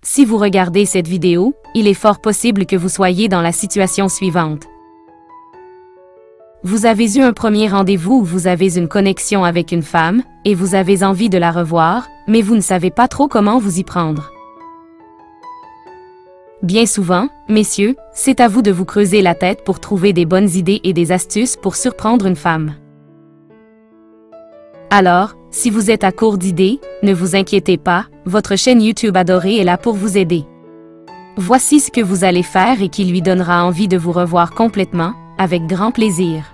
Si vous regardez cette vidéo, il est fort possible que vous soyez dans la situation suivante. Vous avez eu un premier rendez-vous où vous avez une connexion avec une femme, et vous avez envie de la revoir, mais vous ne savez pas trop comment vous y prendre. Bien souvent, messieurs, c'est à vous de vous creuser la tête pour trouver des bonnes idées et des astuces pour surprendre une femme. Alors, si vous êtes à court d'idées, ne vous inquiétez pas, votre chaîne YouTube adorée est là pour vous aider. Voici ce que vous allez faire et qui lui donnera envie de vous revoir complètement, avec grand plaisir.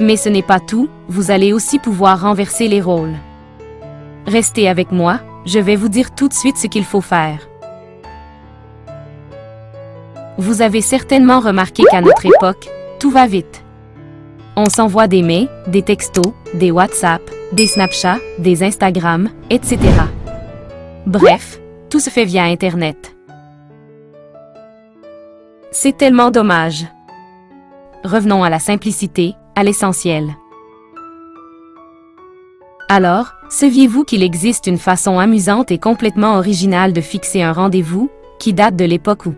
Mais ce n'est pas tout, vous allez aussi pouvoir renverser les rôles. Restez avec moi, je vais vous dire tout de suite ce qu'il faut faire. Vous avez certainement remarqué qu'à notre époque, tout va vite. On s'envoie des mails, des textos, des WhatsApp, des Snapchat, des Instagram, etc. Bref, tout se fait via Internet. C'est tellement dommage. Revenons à la simplicité, à l'essentiel. Alors, saviez-vous qu'il existe une façon amusante et complètement originale de fixer un rendez-vous, qui date de l'époque où?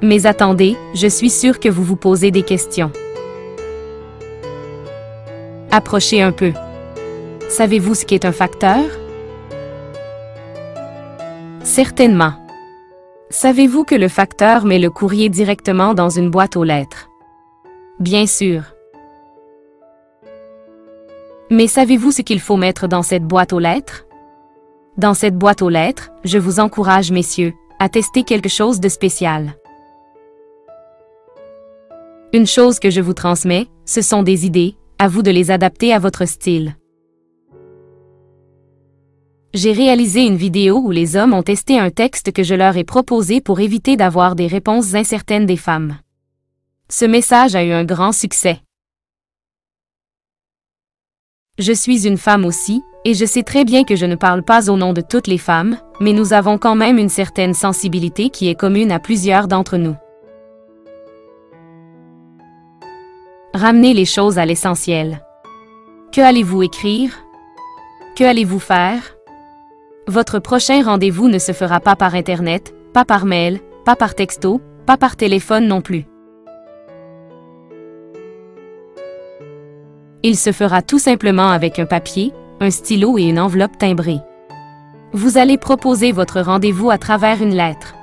Mais attendez, je suis sûre que vous vous posez des questions. Approchez un peu. Savez-vous ce qu'est un facteur? Certainement. Savez-vous que le facteur met le courrier directement dans une boîte aux lettres? Bien sûr. Mais savez-vous ce qu'il faut mettre dans cette boîte aux lettres? Dans cette boîte aux lettres, je vous encourage, messieurs, à tester quelque chose de spécial. Une chose que je vous transmets, ce sont des idées, à vous de les adapter à votre style. J'ai réalisé une vidéo où les hommes ont testé un texte que je leur ai proposé pour éviter d'avoir des réponses incertaines des femmes. Ce message a eu un grand succès. Je suis une femme aussi, et je sais très bien que je ne parle pas au nom de toutes les femmes, mais nous avons quand même une certaine sensibilité qui est commune à plusieurs d'entre nous. Ramenez les choses à l'essentiel. Que allez-vous écrire? Que allez-vous faire? Votre prochain rendez-vous ne se fera pas par Internet, pas par mail, pas par texto, pas par téléphone non plus. Il se fera tout simplement avec un papier, un stylo et une enveloppe timbrée. Vous allez proposer votre rendez-vous à travers une lettre.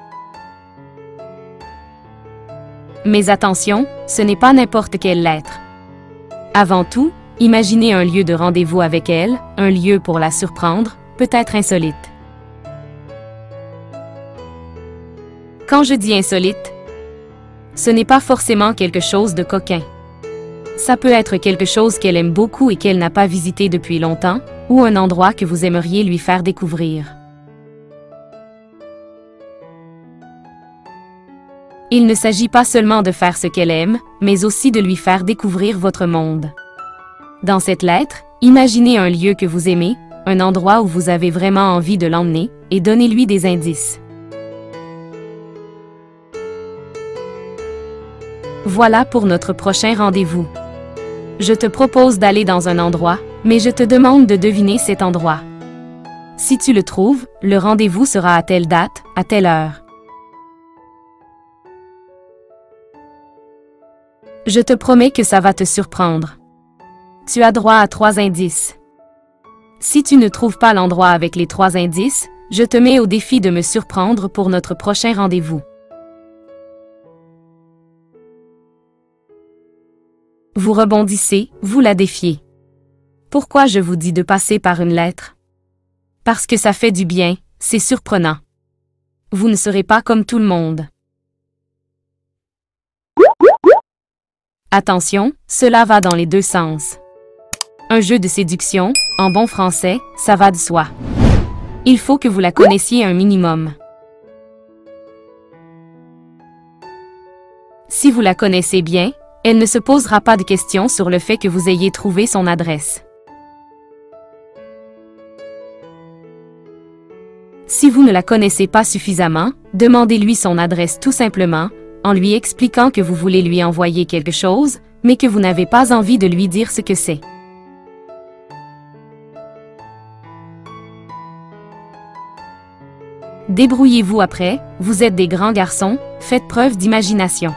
Mais attention, ce n'est pas n'importe quelle lettre. Avant tout, imaginez un lieu de rendez-vous avec elle, un lieu pour la surprendre, peut-être insolite. Quand je dis insolite, ce n'est pas forcément quelque chose de coquin. Ça peut être quelque chose qu'elle aime beaucoup et qu'elle n'a pas visité depuis longtemps, ou un endroit que vous aimeriez lui faire découvrir. Il ne s'agit pas seulement de faire ce qu'elle aime, mais aussi de lui faire découvrir votre monde. Dans cette lettre, imaginez un lieu que vous aimez, un endroit où vous avez vraiment envie de l'emmener, et donnez-lui des indices. Voilà pour notre prochain rendez-vous. Je te propose d'aller dans un endroit, mais je te demande de deviner cet endroit. Si tu le trouves, le rendez-vous sera à telle date, à telle heure. Je te promets que ça va te surprendre. Tu as droit à 3 indices. Si tu ne trouves pas l'endroit avec les 3 indices, je te mets au défi de me surprendre pour notre prochain rendez-vous. Vous rebondissez, vous la défiez. Pourquoi je vous dis de passer par une lettre? Parce que ça fait du bien, c'est surprenant. Vous ne serez pas comme tout le monde. Attention, cela va dans les deux sens. Un jeu de séduction, en bon français, ça va de soi. Il faut que vous la connaissiez un minimum. Si vous la connaissez bien, elle ne se posera pas de questions sur le fait que vous ayez trouvé son adresse. Si vous ne la connaissez pas suffisamment, demandez-lui son adresse tout simplement, en lui expliquant que vous voulez lui envoyer quelque chose, mais que vous n'avez pas envie de lui dire ce que c'est. Débrouillez-vous après, vous êtes des grands garçons, faites preuve d'imagination.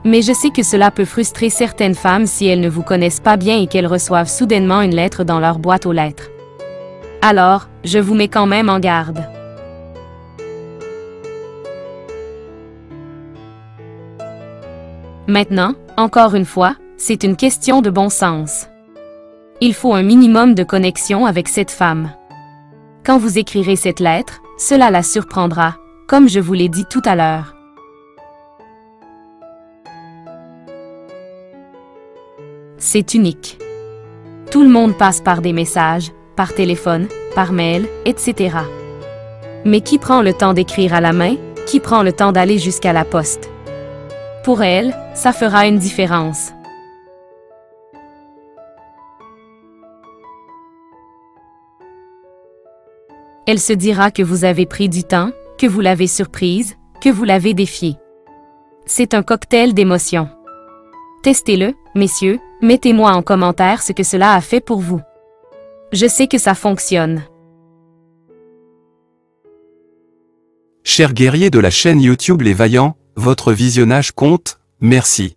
Mais je sais que cela peut frustrer certaines femmes si elles ne vous connaissent pas bien et qu'elles reçoivent soudainement une lettre dans leur boîte aux lettres. Alors, je vous mets quand même en garde. Maintenant, encore une fois, c'est une question de bon sens. Il faut un minimum de connexion avec cette femme. Quand vous écrirez cette lettre, cela la surprendra, comme je vous l'ai dit tout à l'heure. C'est unique. Tout le monde passe par des messages, par téléphone, par mail, etc. Mais qui prend le temps d'écrire à la main, qui prend le temps d'aller jusqu'à la poste? Pour elle, ça fera une différence. Elle se dira que vous avez pris du temps, que vous l'avez surprise, que vous l'avez défiée. C'est un cocktail d'émotions. Testez-le, messieurs, mettez-moi en commentaire ce que cela a fait pour vous. Je sais que ça fonctionne. Chers guerriers de la chaîne YouTube Les Vaillants, votre visionnage compte, merci.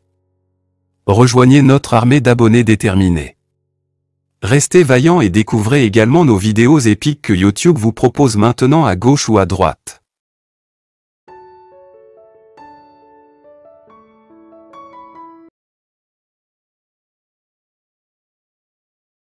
Rejoignez notre armée d'abonnés déterminés. Restez vaillants et découvrez également nos vidéos épiques que YouTube vous propose maintenant à gauche ou à droite.